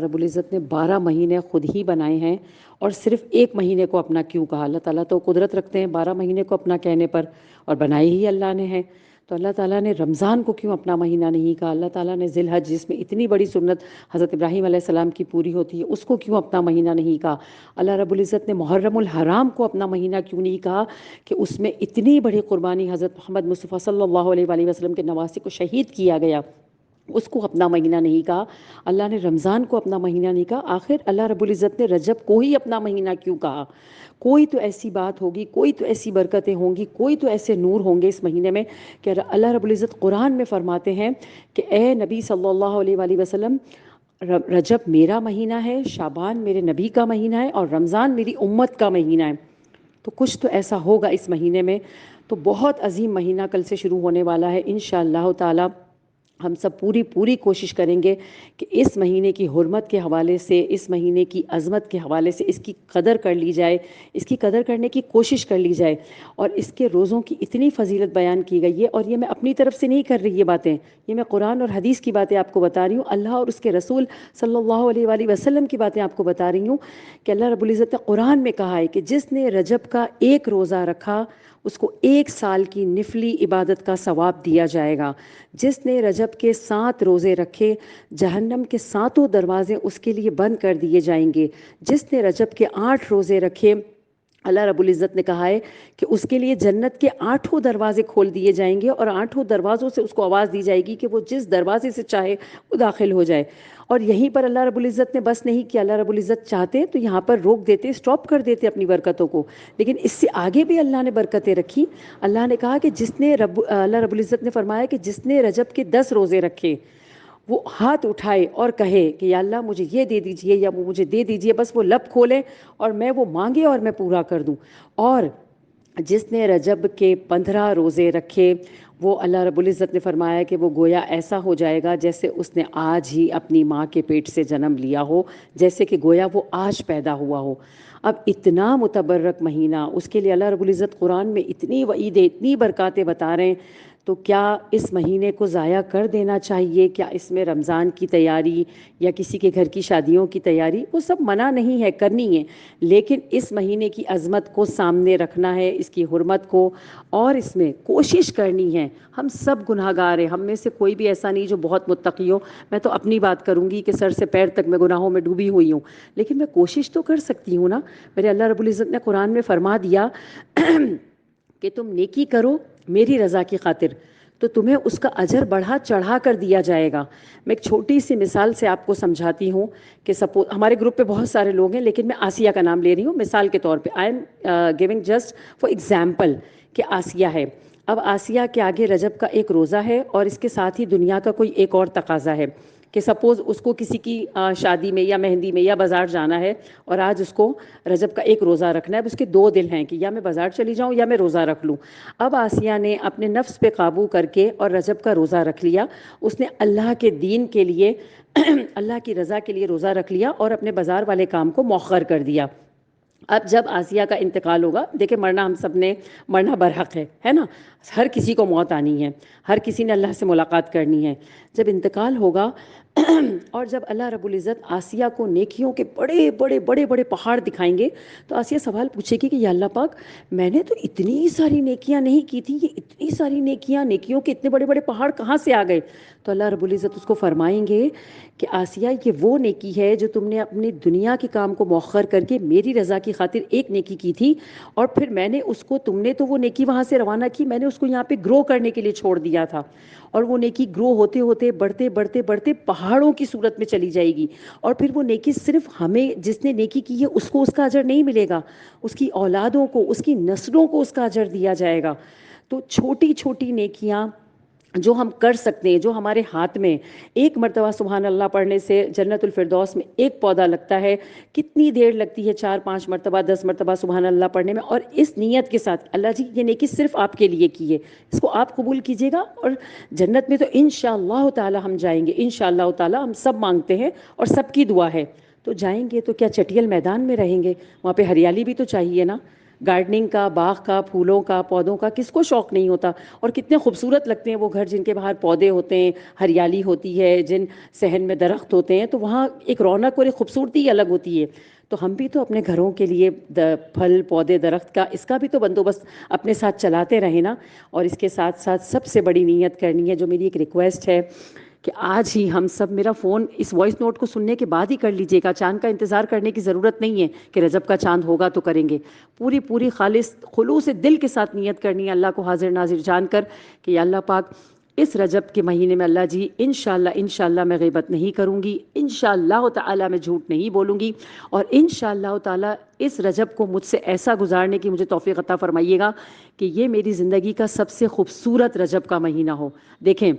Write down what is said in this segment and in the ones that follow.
رب العزت نے 12 مہینے خود ہی بنائے ہیں اور صرف ایک مہینے کو اپنا کیوں کہا؟ اللہ تعالیٰ تو قدرت رکھتے ہیں 12 مہینے کو اپنا کہنے پر، اور بنائے ہی اللہ نے ہیں. تو اللہ تعالیٰ نے رمضان کو کیوں اپنا مہینہ نہیں کہا؟ اللہ تعالیٰ نے ذی الحج، جس میں اتنی بڑی سنت حضرت ابراہیم علیہ السلام کی پوری ہوتی ہے، اس کو کیوں اپنا مہینہ نہیں کہا؟ اللہ رب العزت نے محرم الحرام کو اپنا مہینہ کیوں نہیں کہا کہ اس میں اتنی بڑی قربانی حضرت محمد مصطفیٰ صلی اللہ علیہ وآلہ وسلم کے نواسے کو شہید کیا گیا، اس کو اپنا مہینہ نہیں کہا؟ اللہ نے رمضان کو اپنا مہینہ نہیں کہا. آخر اللہ رب العزت نے رجب کو ہی اپنا مہینہ کیوں کہا؟ کوئی تو ایسی بات ہوگی، کوئی تو ایسی برکتیں ہوں گی، کوئی تو ایسے نور ہوں گے اس مہینے میں کہ اللہ رب العزت قرآن میں فرماتے ہیں کہ اے نبی صلی اللہ علیہ وآلہ وسلم، رجب میرا مہینہ ہے، شعبان میرے نبی کا مہینہ ہے، اور رمضان میری امت کا مہینہ ہے. تو کچھ تو ایسا ہوگا اس مہینے میں. تو بہت عظیم مہینہ کل سے شروع ہونے والا ہے انشاءاللہ تعالی. ہم سب پوری کوشش کریں گے کہ اس مہینے کی حرمت کے حوالے سے، اس مہینے کی عظمت کے حوالے سے اس کی قدر کر لی جائے، اس کی قدر کرنے کی کوشش کر لی جائے. اور اس کے روزوں کی اتنی فضیلت بیان کی گئی ہے، اور یہ میں اپنی طرف سے نہیں کر رہی یہ باتیں، یہ میں قرآن اور حدیث کی باتیں آپ کو بتا رہی ہوں، اللہ اور اس کے رسول صلی اللہ علیہ وآلہ وسلم کی باتیں آپ کو بتا رہی ہوں کہ اللہ رب العزت نے قرآن میں کہا ہے کہ جس نے رجب کا ایک روزہ رکھا اس کو 1 سال کی نفلی عبادت کا ثواب دیا جائے گا. جس نے رجب کے 7 روزے رکھے، جہنم کے 7 دروازے اس کے لیے بند کر دیے جائیں گے. جس نے رجب کے 8 روزے رکھے، اللہ رب العزت نے کہا ہے کہ اس کے لیے جنت کے 8 دروازے کھول دیے جائیں گے، اور 8 دروازوں سے اس کو آواز دی جائے گی کہ وہ جس دروازے سے چاہے وہ داخل ہو جائے. اور یہیں پر اللہ رب العزت نے بس نہیں کیا، اللہ رب العزت چاہتے تو یہاں پر روک دیتے، سٹاپ کر دیتے اپنی برکتوں کو، لیکن اس سے آگے بھی اللہ نے برکتیں رکھی. اللہ نے کہا کہ اللہ رب العزت نے فرمایا کہ جس نے رجب کے 10 روزے رکھے وہ ہاتھ اٹھائے اور کہے کہ یا اللہ مجھے یہ دے دیجئے یا وہ مجھے دے دیجئے، بس وہ لب کھولے اور میں وہ مانگے اور میں پورا کر دوں. اور جس نے رجب کے 15 روزے رکھے، وہ اللہ رب العزت نے فرمایا کہ وہ گویا ایسا ہو جائے گا جیسے اس نے آج ہی اپنی ماں کے پیٹ سے جنم لیا ہو، جیسے کہ گویا وہ آج پیدا ہوا ہو. اب اتنا متبرک مہینہ، اس کے لیے اللہ رب العزت قرآن میں اتنی وعیدیں، اتنی برکاتیں بتا رہے ہیں. تو کیا اس مہینے کو ضائع کر دینا چاہیے؟ کیا اس میں رمضان کی تیاری یا کسی کے گھر کی شادیوں کی تیاری، وہ سب منع نہیں ہے، کرنی ہے، لیکن اس مہینے کی عظمت کو سامنے رکھنا ہے، اس کی حرمت کو، اور اس میں کوشش کرنی ہے. ہم سب گناہ گار ہیں، ہم میں سے کوئی بھی ایسا نہیں جو بہت متقی ہو. میں تو اپنی بات کروں گی کہ سر سے پیر تک میں گناہوں میں ڈوبی ہوئی ہوں، لیکن میں کوشش تو کر سکتی ہوں نا. میرے اللہ رب العزت نے قرآن میں فرما دیا کہ تم نیکی کرو میری رضا کی خاطر تو تمہیں اس کا اجر بڑھا چڑھا کر دیا جائے گا. میں ایک چھوٹی سی مثال سے آپ کو سمجھاتی ہوں کہ ہمارے گروپ پہ بہت سارے لوگ ہیں، لیکن میں آسیہ کا نام لے رہی ہوں مثال کے طور پہ. I am giving just for example کہ آسیہ ہے. اب آسیہ کے آگے رجب کا ایک روزہ ہے، اور اس کے ساتھ ہی دنیا کا کوئی ایک اور تقاضا ہے کہ سپوز اس کو کسی کی شادی میں یا مہندی میں یا بازار جانا ہے، اور آج اس کو رجب کا ایک روزہ رکھنا ہے. اب اس کے 2 دل ہیں کہ یا میں بازار چلی جاؤں یا میں روزہ رکھ لوں. اب آسیہ نے اپنے نفس پہ قابو کر کے اور رجب کا روزہ رکھ لیا. اس نے اللہ کے دین کے لیے اللہ کی رضا کے لیے روزہ رکھ لیا اور اپنے بازار والے کام کو مؤخر کر دیا. اب جب آسیہ کا انتقال ہوگا، دیکھیں مرنا ہم سب نے مرنا برحق ہے نا، ہر کسی کو موت آنی ہے، ہر کسی نے اللہ سے ملاقات کرنی ہے. جب انتقال ہوگا اور جب اللہ رب العزت آسیہ کو نیکیوں کے بڑے بڑے بڑے بڑے پہاڑ دکھائیں گے، تو آسیہ سوال پوچھے گی کہ یا اللہ پاک، میں نے تو اتنی ساری نیکیاں نہیں کی تھی، یہ اتنی ساری نیکیوں کے اتنے بڑے بڑے پہاڑ کہاں سے آ گئے؟ تو اللہ رب العزت اس کو فرمائیں گے کہ آسیہ یہ وہ نیکی ہے جو تم نے اپنی دنیا کے کام کو مؤخر کر کے میری رضا کی خاطر ایک نیکی کی تھی، اور پھر میں نے اس کو، تم نے تو وہ نیکی وہاں سے روانہ کی، میں نے اس کو یہاں پہ گرو کرنے کے لیے چھوڑ دیا تھا. اور وہ نیکی گرو ہوتے ہوتے بڑھتے بڑھتے بڑھتے پہاڑوں کی صورت میں چلی جائے گی. اور پھر وہ نیکی صرف ہمیں، جس نے نیکی کی ہے اس کو اس کا اجر نہیں ملے گا، اس کی اولادوں کو، اس کی نسلوں کو اس کا اجر دیا جائے گا. تو چھوٹی چھوٹی نیکیاں جو ہم کر سکتے ہیں، جو ہمارے ہاتھ میں، ایک مرتبہ سبحان اللہ پڑھنے سے جنت الفردوس میں ایک پودا لگتا ہے. کتنی دیر لگتی ہے 4-5 مرتبہ 10 مرتبہ سبحان اللہ پڑھنے میں، اور اس نیت کے ساتھ اللہ جی یہ نیکی صرف آپ کے لیے کی ہے، اس کو آپ قبول کیجیے گا، اور جنت میں تو انشاءاللہ تعالی ہم جائیں گے. انشاءاللہ تعالی ہم سب مانگتے ہیں اور سب کی دعا ہے. تو جائیں گے تو کیا چٹیل میدان میں رہیں گے؟ وہاں پہ ہریالی بھی تو چاہیے نا. گارڈننگ کا، باغ کا، پھولوں کا، پودوں کا کس کو شوق نہیں ہوتا؟ اور کتنے خوبصورت لگتے ہیں وہ گھر جن کے باہر پودے ہوتے ہیں، ہریالی ہوتی ہے، جن صحن میں درخت ہوتے ہیں، تو وہاں ایک رونق اور ایک خوبصورتی الگ ہوتی ہے۔ تو ہم بھی تو اپنے گھروں کے لیے پھل پودے درخت کا اس کا بھی تو بندوبست اپنے ساتھ چلاتے رہیں نا۔ اور اس کے ساتھ ساتھ سب سے بڑی نیت کرنی ہے، جو میری ایک ریکویسٹ ہے کہ آج ہی ہم سب میرا فون اس وائس نوٹ کو سننے کے بعد ہی کر لیجئے گا۔ چاند کا انتظار کرنے کی ضرورت نہیں ہے کہ رجب کا چاند ہوگا تو کریں گے۔ پوری خالص خلوص دل کے ساتھ نیت کرنی ہے، اللہ کو حاضر ناظر جان کر کہ یا اللہ پاک اس رجب کے مہینے میں اللہ جی انشاءاللہ میں غیبت نہیں کروں گی، انشاءاللہ تعالی میں جھوٹ نہیں بولوں گی، اور انشاءاللہ تعالی اس رجب کو مجھ سے ایسا گزارنے کی مجھے توفیق عطا فرمائیے گا کہ یہ میری زندگی کا سب سے خوبصورت رجب کا مہینہ ہو۔ دیکھیں،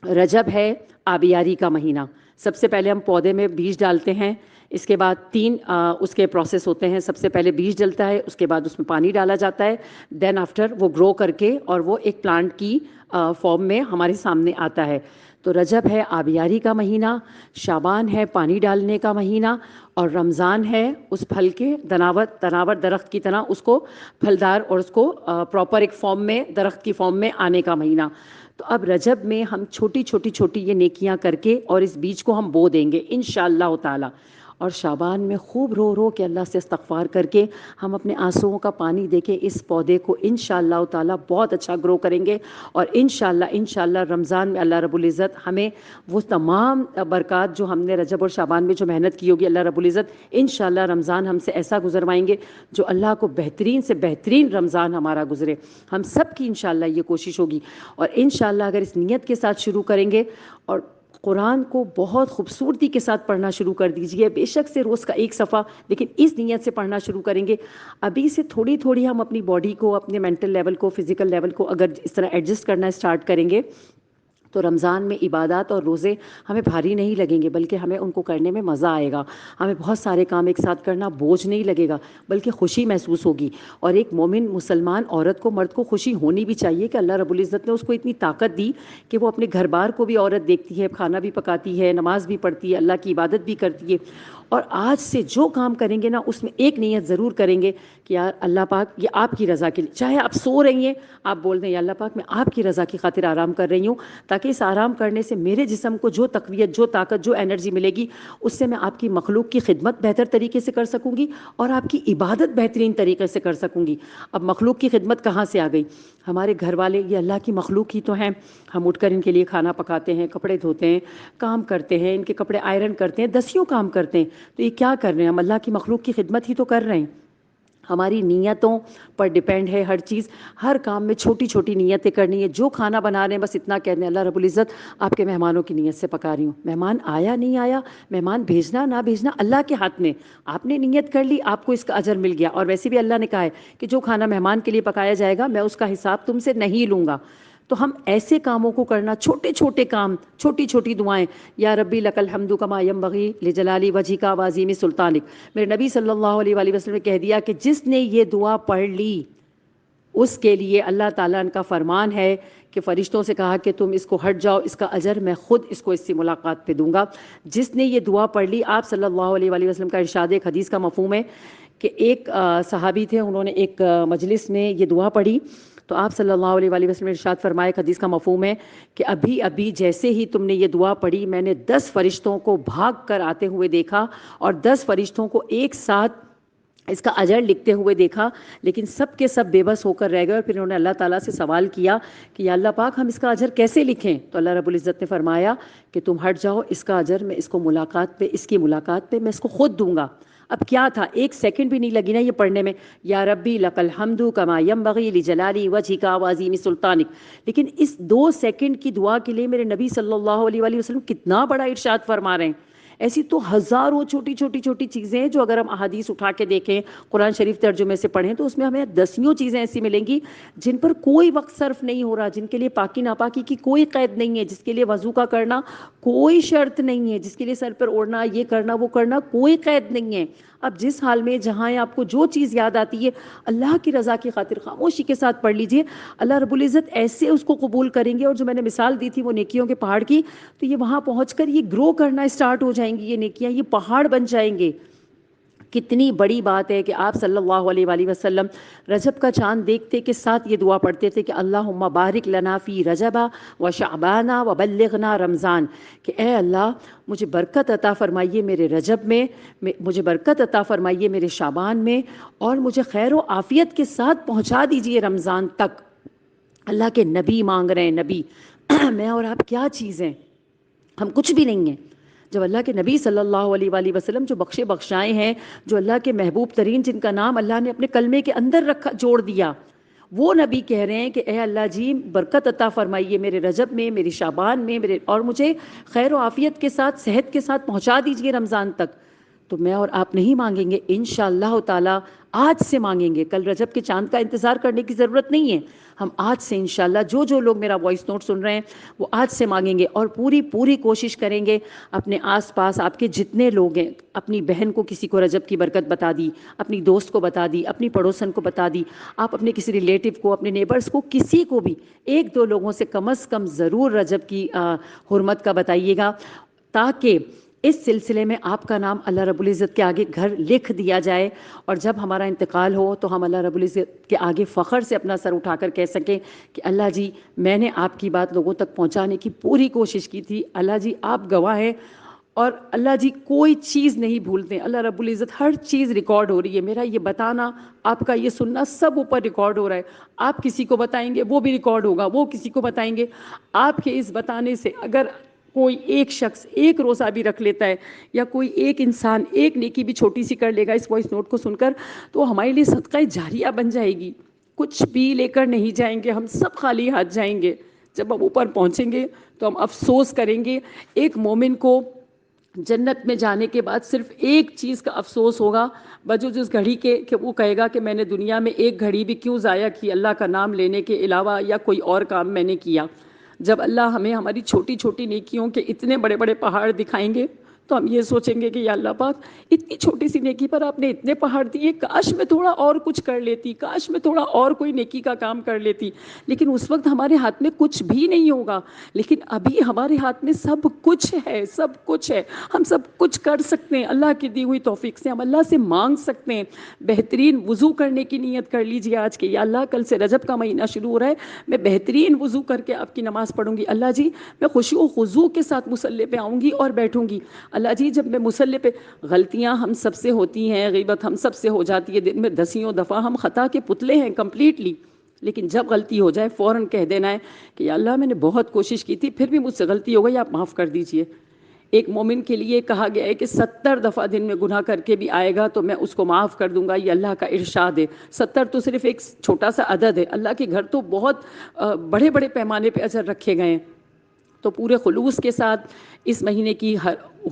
رجب ہے آبیاری کا مہینہ۔ سب سے پہلے ہم پودے میں بیج ڈالتے ہیں، اس کے بعد تین اس کے پروسیس ہوتے ہیں۔ سب سے پہلے بیج ڈلتا ہے، اس کے بعد اس میں پانی ڈالا جاتا ہے، دین آفٹر وہ گرو کر کے اور وہ ایک پلانٹ کی فارم میں ہمارے سامنے آتا ہے۔ تو رجب ہے آبیاری کا مہینہ، شعبان ہے پانی ڈالنے کا مہینہ، اور رمضان ہے اس پھل کے تناور درخت کی طرح اس کو پھلدار اور اس کو پراپر ایک فارم میں درخت کی فارم میں آنے کا مہینہ۔ تو اب رجب میں ہم چھوٹی یہ نیکیاں کر کے اور اس بیج کو ہم بو دیں گے انشاءاللہ تعالی، اور شعبان میں خوب رو کے اللہ سے استغفار کر کے ہم اپنے آنسوؤں کا پانی دے کے اس پودے کو انشاءاللہ تعالی بہت اچھا گرو کریں گے، اور انشاءاللہ رمضان میں اللہ رب العزت ہمیں وہ تمام برکات جو ہم نے رجب اور شعبان میں جو محنت کی ہوگی، اللہ رب العزت انشاءاللہ رمضان ہم سے ایسا گزروائیں گے جو اللہ کو بہترین سے بہترین رمضان ہمارا گزرے۔ ہم سب کی انشاءاللہ یہ کوشش ہوگی، اور انشاءاللہ اگر اس نیت کے ساتھ شروع کریں گے، اور قرآن کو بہت خوبصورتی کے ساتھ پڑھنا شروع کر دیجئے، بے شک سے روز کا ایک صفحہ، لیکن اس نیت سے پڑھنا شروع کریں گے۔ ابھی سے تھوڑی ہم اپنی باڈی کو، اپنے مینٹل لیول کو، فزیکل لیول کو اگر اس طرح ایڈجسٹ کرنا اسٹارٹ کریں گے تو رمضان میں عبادات اور روزے ہمیں بھاری نہیں لگیں گے، بلکہ ہمیں ان کو کرنے میں مزہ آئے گا۔ ہمیں بہت سارے کام ایک ساتھ کرنا بوجھ نہیں لگے گا، بلکہ خوشی محسوس ہوگی۔ اور ایک مومن مسلمان عورت کو، مرد کو خوشی ہونی بھی چاہیے کہ اللہ رب العزت نے اس کو اتنی طاقت دی کہ وہ اپنے گھر بار کو بھی عورت دیکھتی ہے، کھانا بھی پکاتی ہے، نماز بھی پڑھتی ہے، اللہ کی عبادت بھی کرتی ہے۔ اور آج سے جو کام کریں گے نا، اس میں ایک نیت ضرور کریں گے کہ یار اللہ پاک یہ آپ کی رضا کے لیے، چاہے آپ سو رہی ہیں آپ بول دیں یا اللہ پاک میں آپ کی رضا کی خاطر آرام کر رہی ہوں، تاکہ اس آرام کرنے سے میرے جسم کو جو تقویت، جو طاقت، جو انرجی ملے گی، اس سے میں آپ کی مخلوق کی خدمت بہتر طریقے سے کر سکوں گی اور آپ کی عبادت بہترین طریقے سے کر سکوں گی۔ اب مخلوق کی خدمت کہاں سے آ گئی؟ ہمارے گھر والے یہ اللہ کی مخلوق ہی تو ہیں، ہم اٹھ کر ان کے لیے کھانا پکاتے ہیں، کپڑے دھوتے ہیں، کام کرتے ہیں، ان کے کپڑے آئرن کرتے ہیں، دسیوں کام کرتے ہیں، تو یہ کیا کر رہے ہیں؟ ہم اللہ کی مخلوق کی خدمت ہی تو کر رہے ہیں۔ ہماری نیتوں پر ڈیپینڈ ہے ہر چیز، ہر کام میں چھوٹی نیتیں کرنی ہے۔ جو کھانا بنا رہے ہیں بس اتنا کہہ دیں اللہ رب العزت آپ کے مہمانوں کی نیت سے پکا رہی ہوں، مہمان آیا نہیں آیا، مہمان بھیجنا نہ بھیجنا اللہ کے ہاتھ میں، آپ نے نیت کر لی، آپ کو اس کا اجر مل گیا۔ اور ویسے بھی اللہ نے کہا ہے کہ جو کھانا مہمان کے لیے پکایا جائے گا میں اس کا حساب تم سے نہیں لوں گا۔ تو ہم ایسے کاموں کو کرنا، چھوٹے کام، چھوٹی دعائیں، یا ربی لک الحمد کما ینبغی لجلال وجہک وعظیم سلطانک۔ میرے نبی صلی اللہ علیہ وآلہ وسلم نے کہہ دیا کہ جس نے یہ دعا پڑھ لی اس کے لیے اللہ تعالیٰ کا فرمان ہے کہ فرشتوں سے کہا کہ تم اس کو ہٹ جاؤ، اس کا اجر میں خود اس کو اس سے ملاقات پہ دوں گا۔ جس نے یہ دعا پڑھ لی، آپ صلی اللہ علیہ وآلہ وسلم کا ارشاد، ایک حدیث کا مفہوم ہے کہ ایک صحابی تھے، انہوں نے ایک مجلس میں یہ دعا پڑھی تو آپ صلی اللہ علیہ وآلہ وسلم نے ارشاد فرمایا، ایک حدیث کا مفہوم ہے کہ ابھی جیسے ہی تم نے یہ دعا پڑھی میں نے 10 فرشتوں کو بھاگ کر آتے ہوئے دیکھا اور 10 فرشتوں کو ایک ساتھ اس کا اجر لکھتے ہوئے دیکھا، لیکن سب کے سب بے بس ہو کر رہ گئے، اور پھر انہوں نے اللہ تعالیٰ سے سوال کیا کہ یا اللہ پاک ہم اس کا اجر کیسے لکھیں؟ تو اللہ رب العزت نے فرمایا کہ تم ہٹ جاؤ، اس کا اجر میں اس کی ملاقات پہ میں اس کو خود دوں گا۔ اب کیا تھا، ایک سیکنڈ بھی نہیں لگی نا یہ پڑھنے میں، یا ربی لک الحمد کما ینبغی لجلال وجہک وعظیم سلطانک، لیکن اس 2 سیکنڈ کی دعا کے لیے میرے نبی صلی اللہ علیہ وآلہ وسلم کتنا بڑا ارشاد فرما رہے ہیں۔ ایسی تو ہزاروں چھوٹی چیزیں ہیں جو اگر ہم احادیث اٹھا کے دیکھیں، قرآن شریف ترجمے سے پڑھیں تو اس میں ہمیں دسیوں چیزیں ایسی ملیں گی جن پر کوئی وقت صرف نہیں ہو رہا، جن کے لیے پاکی ناپاکی کی کوئی قید نہیں ہے، جس کے لیے وضو کا کرنا کوئی شرط نہیں ہے، جس کے لیے سر پر اوڑھنا، یہ کرنا وہ کرنا کوئی قید نہیں ہے۔ اب جس حال میں جہاں آپ کو جو چیز یاد آتی ہے اللہ کی رضا کی خاطر خاموشی کے ساتھ پڑھ لیجئے، اللہ رب العزت ایسے اس کو قبول کریں گے۔ اور جو میں نے مثال دی تھی وہ نیکیوں کے پہاڑ کی، تو یہ وہاں پہنچ کر یہ گرو کرنا اسٹارٹ ہو جائیں گی، یہ نیکیاں یہ پہاڑ بن جائیں گے۔ کتنی بڑی بات ہے کہ آپ صلی اللہ علیہ وآلہ وسلم رجب کا چاند دیکھتے کے ساتھ یہ دعا پڑھتے تھے کہ اللہم بارک لنا فی رجب و شعبان و بلغنا رمضان، کہ اے اللہ مجھے برکت عطا فرمائیے میرے رجب میں، مجھے برکت عطا فرمائیے میرے شعبان میں، اور مجھے خیر و عافیت کے ساتھ پہنچا دیجئے رمضان تک۔ اللہ کے نبی مانگ رہے ہیں، نبی میں اور آپ کیا چیز ہیں، ہم کچھ بھی نہیں ہیں۔ جب اللہ کے نبی صلی اللہ علیہ وآلہ وسلم جو بخشے بخشائے ہیں، جو اللہ کے محبوب ترین، جن کا نام اللہ نے اپنے کلمے کے اندر رکھا، جوڑ دیا، وہ نبی کہہ رہے ہیں کہ اے اللہ جی برکت عطا فرمائیے میرے رجب میں، میری شعبان میں، اور مجھے خیر و عافیت کے ساتھ، صحت کے ساتھ پہنچا دیجئے رمضان تک۔ تو میں اور آپ نہیں مانگیں گے انشاءاللہ تعالی، آج سے مانگیں گے، کل رجب کے چاند کا انتظار کرنے کی ضرورت نہیں ہے، ہم آج سے انشاءاللہ جو لوگ میرا وائس نوٹ سن رہے ہیں وہ آج سے مانگیں گے، اور پوری کوشش کریں گے اپنے آس پاس آپ کے جتنے لوگ ہیں، اپنی بہن کو کسی کو رجب کی برکت بتا دی، اپنی دوست کو بتا دی، اپنی پڑوسن کو بتا دی، آپ اپنے کسی ریلیٹو کو، اپنے نیبرز کو، کسی کو بھی ایک دو لوگوں سے کم از کم ضرور رجب کی حرمت کا بتائیے گا، تاکہ اس سلسلے میں آپ کا نام اللہ رب العزت کے آگے گھر لکھ دیا جائے، اور جب ہمارا انتقال ہو تو ہم اللہ رب العزت کے آگے فخر سے اپنا سر اٹھا کر کہہ سکیں کہ اللہ جی میں نے آپ کی بات لوگوں تک پہنچانے کی پوری کوشش کی تھی، اللہ جی آپ گواہ ہیں، اور اللہ جی کوئی چیز نہیں بھولتے، اللہ رب العزت ہر چیز ریکارڈ ہو رہی ہے، میرا یہ بتانا، آپ کا یہ سننا، سب اوپر ریکارڈ ہو رہا ہے، آپ کسی کو بتائیں گے وہ بھی ریکارڈ ہوگا، وہ کسی کو بتائیں گے، آپ کے اس بتانے سے اگر کوئی ایک شخص ایک روزہ بھی رکھ لیتا ہے، یا کوئی ایک انسان ایک نیکی بھی چھوٹی سی کر لے گا اس وائس نوٹ کو سن کر، تو ہمارے لیے صدقہ جاریہ بن جائے گی، کچھ بھی لے کر نہیں جائیں گے، ہم سب خالی ہاتھ جائیں گے، جب ہم اوپر پہنچیں گے تو ہم افسوس کریں گے۔ ایک مومن کو جنت میں جانے کے بعد صرف ایک چیز کا افسوس ہوگا، بجز اس گھڑی کے، کہ وہ کہے گا کہ میں نے دنیا میں ایک گھڑی بھی کیوں ضائع کی اللہ کا نام لینے کے علاوہ، یا کوئی اور کام میں نے کیا۔ جب اللہ ہمیں ہماری چھوٹی چھوٹی نیکیوں کے اتنے بڑے بڑے پہاڑ دکھائیں گے تو ہم یہ سوچیں گے کہ یا اللہ پاک اتنی چھوٹی سی نیکی پر آپ نے اتنے پہاڑ دیے، کاش میں تھوڑا اور کچھ کر لیتی، کاش میں تھوڑا اور کوئی نیکی کا کام کر لیتی، لیکن اس وقت ہمارے ہاتھ میں کچھ بھی نہیں ہوگا، لیکن ابھی ہمارے ہاتھ میں سب کچھ ہے، سب کچھ ہے، ہم سب کچھ کر سکتے ہیں، اللہ کی دی ہوئی توفیق سے ہم اللہ سے مانگ سکتے ہیں۔ بہترین وضو کرنے کی نیت کر لیجئے آج کے، یا اللہ کل سے رجب کا مہینہ شروع ہو رہا ہے، میں بہترین وضو کر کے آپ کی نماز پڑھوں گی، اللہ جی میں خشوع و خضوع کے ساتھ مصلی پہ آؤں گی اور بیٹھوں گی، اللہ جی جب میں مصلی پہ، غلطیاں ہم سب سے ہوتی ہیں، غیبت ہم سب سے ہو جاتی ہے، دن میں دسیوں دفعہ، ہم خطا کے پتلے ہیں کمپلیٹلی، لیکن جب غلطی ہو جائے فوراً کہہ دینا ہے کہ یا اللہ میں نے بہت کوشش کی تھی، پھر بھی مجھ سے غلطی ہو گئی، آپ معاف کر دیجئے۔ ایک مومن کے لیے کہا گیا ہے کہ 70 دفعہ دن میں گناہ کر کے بھی آئے گا تو میں اس کو معاف کر دوں گا، یہ اللہ کا ارشاد ہے۔ 70 تو صرف ایک چھوٹا سا عدد ہے، اللہ کے گھر تو بہت بڑے بڑے پیمانے پہ اجر رکھے گئے ہیں، تو پورے خلوص کے ساتھ اس مہینے کی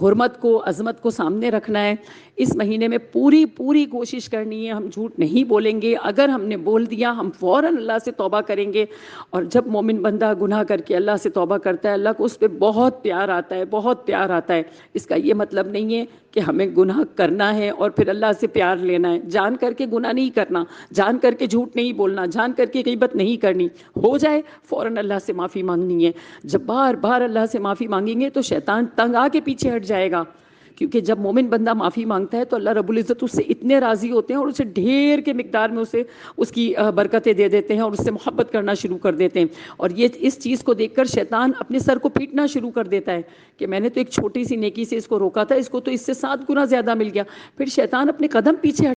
حرمت کو، عظمت کو سامنے رکھنا ہے، اس مہینے میں پوری کوشش کرنی ہے، ہم جھوٹ نہیں بولیں گے، اگر ہم نے بول دیا ہم فوراً اللہ سے توبہ کریں گے، اور جب مومن بندہ گناہ کر کے اللہ سے توبہ کرتا ہے، اللہ کو اس پہ بہت پیار آتا ہے، بہت پیار آتا ہے۔ اس کا یہ مطلب نہیں ہے کہ ہمیں گناہ کرنا ہے اور پھر اللہ سے پیار لینا ہے، جان کر کے گناہ نہیں کرنا، جان کر کے جھوٹ نہیں بولنا، جان کر کے غیبت نہیں کرنی، ہو جائے فوراً اللہ سے معافی مانگنی ہے۔ جب بار بار اللہ سے معافی مانگیں گے تو شیطان تنگ آ کے پیچھے ہٹ جائے گا، کیونکہ جب مومن بندہ معافی مانگتا ہے تو اللہ رب العزت اس سے اتنے راضی ہوتے ہیں اور اسے ڈھیر کے مقدار میں اسے اس کی برکتیں دے دیتے ہیں اور اس سے محبت کرنا شروع کر دیتے ہیں، اور یہ اس چیز کو دیکھ کر شیطان اپنے سر کو پیٹنا شروع کر دیتا ہے کہ میں نے تو ایک چھوٹی سی نیکی سے اس کو روکا تھا، اس کو تو اس سے 7 گنا زیادہ مل گیا، پھر شیطان اپنے قدم پیچھے